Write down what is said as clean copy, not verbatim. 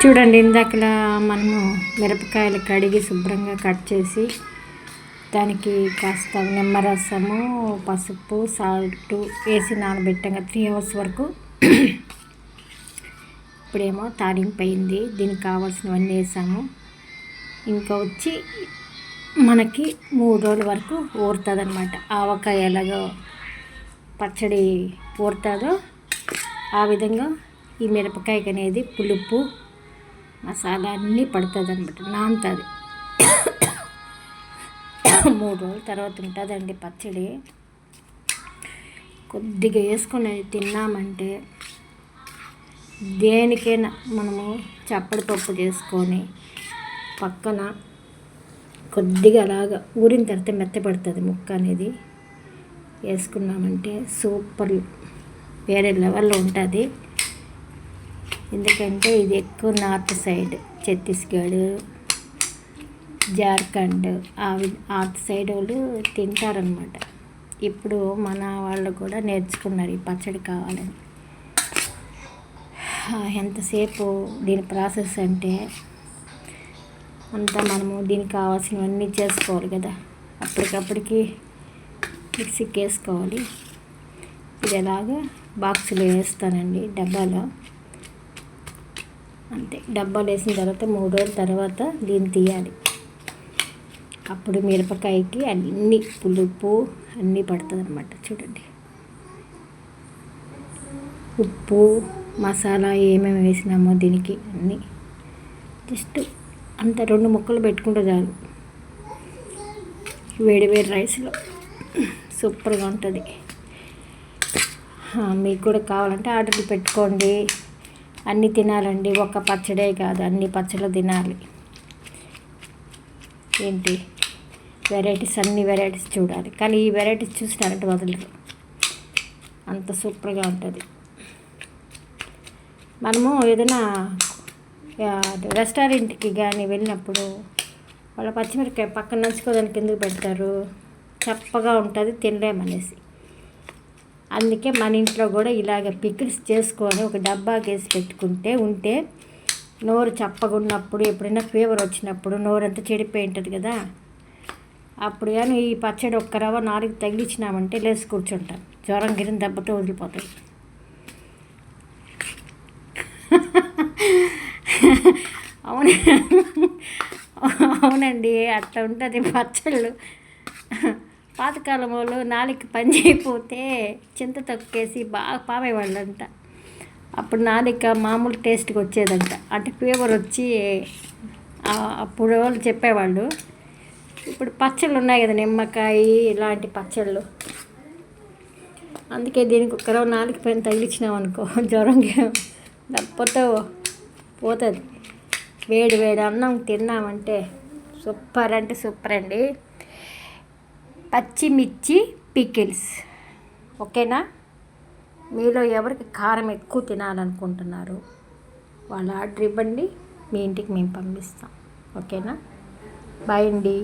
చూడండి, ఇందాకలా మనము మిరపకాయలు కడిగి శుభ్రంగా కట్ చేసి దానికి కాస్త నిమ్మరసము, పసుపు, సాల్ట్ వేసి నానబెట్టాక 3 hours వరకు. ఇప్పుడేమో తాలింపు అయింది. దీనికి కావాల్సినవన్నీ వేసాము. ఇంకా వచ్చి మనకి 3 రోజుల వరకు ఊరుతుంది అనమాట. ఆవకాయ ఎలాగో పచ్చడి ఊరుతుందో ఆ విధంగా ఈ మిరపకాయకి అనేది పులుపు మసాలా అన్నీ పడుతుంది అనమాట, నానుతుంది. 3 రోజుల తర్వాత ఉంటుందండి పచ్చడి. కొద్దిగా వేసుకొని తిన్నామంటే దేనికైనా మనము చప్పడి పప్పు చేసుకొని పక్కన కొద్దిగా అలాగా ఊరిన తర్వాత మెత్తపడుతుంది ముక్క అనేది వేసుకున్నామంటే సూపర్, వేరే లెవెల్లో ఉంటుంది. ఎందుకంటే ఇది ఎక్కువ నార్త్ సైడ్, ఛత్తీస్గఢ్, జార్ఖండ్ ఆ సైడ్ వాళ్ళు తింటారనమాట. ఇప్పుడు మన వాళ్ళు కూడా నేర్చుకున్నారు ఈ పచ్చడి కావాలని. ఎంతసేపు దీని ప్రాసెస్ అంటే అంతా మనము దీనికి కావాల్సినవన్నీ చేసుకోవాలి కదా, అప్పటికప్పటికి మిక్సీకి వేసుకోవాలి. ఇది ఎలాగా బాక్సులో వేస్తానండి, డబ్బాలో. అంతే, డబ్బాలు వేసిన తర్వాత 3 రోజుల తర్వాత దీన్ని తీయాలి. అప్పుడు మిరపకాయకి అన్ని పులుపు అన్నీ పడుతుంది అనమాట. చూడండి, ఉప్పు మసాలా ఏమేమి వేసినామో దీనికి అన్నీ జస్ట్ అంత 2 ముక్కలు పెట్టుకుంటే చాలు. వేడి వేడి రైస్లో సూపర్గా ఉంటుంది. మీకు కూడా కావాలంటే ఆర్డర్లు పెట్టుకోండి. అన్నీ తినాలండి, ఒక్క పచ్చడే కాదు, అన్ని పచ్చళ్ళు తినాలి. ఏంటి వెరైటీస్, అన్ని వెరైటీస్ చూడాలి. కానీ ఈ వెరైటీస్ చూసినారంటే వదలరు, అంత సూపర్గా ఉంటుంది. మనము ఏదైనా రెస్టారెంట్కి కానీ వెళ్ళినప్పుడు వాళ్ళ పచ్చిమిరపకాయ పక్కన నంచుకోవడానికి ఎందుకు పెడతారు? చప్పగా ఉంటుంది, తినలేమనేసి. అందుకే మన ఇంట్లో కూడా ఇలాగ పికిల్స్ చేసుకొని ఒక డబ్బాకి వేసి పెట్టుకుంటే నోరు చప్పగా ఉన్నప్పుడు, ఎప్పుడైనా ఫీవర్ వచ్చినప్పుడు నోరంతా చెడిపోయి ఉంటుంది కదా, అప్పుడు కానీ ఈ పచ్చడి ఒక్క రవ్వ 4 తగిలించినామంటే లేచి కూర్చుంటాం. జ్వరం గిరిన దెబ్బతో వదిలిపోతాయి. అవునండి, అట్లా ఉంటుంది పచ్చళ్ళు. పాతకాలం వాళ్ళు 4 పని చేయకపోతే చింత తొక్కేసి బాగా పామేవాళ్ళంట. అప్పుడు 4 మామూలు టేస్ట్కి వచ్చేదంట. అంటే ఫీవర్ వచ్చి అప్పుడు వాళ్ళు చెప్పేవాళ్ళు. ఇప్పుడు పచ్చళ్ళు ఉన్నాయి కదా, నిమ్మకాయ ఇలాంటి పచ్చళ్ళు. అందుకే దీనికి ఒక 4 పైన తగిలించినాం అనుకో, జ్వరం దెబ్బతో పోతుంది. వేడి వేడి అన్నం తిన్నామంటే సూపర్ అంటే సూపర్ అండి. పచ్చిమిర్చి పికిల్స్, ఓకేనా? మీలో ఎవరికి కారం ఎక్కువ తినాలనుకుంటున్నారు వాళ్ళు ఆర్డర్ ఇవ్వండి, మీ ఇంటికి మేము పంపిస్తాం. ఓకేనా? బాయ్ అండి.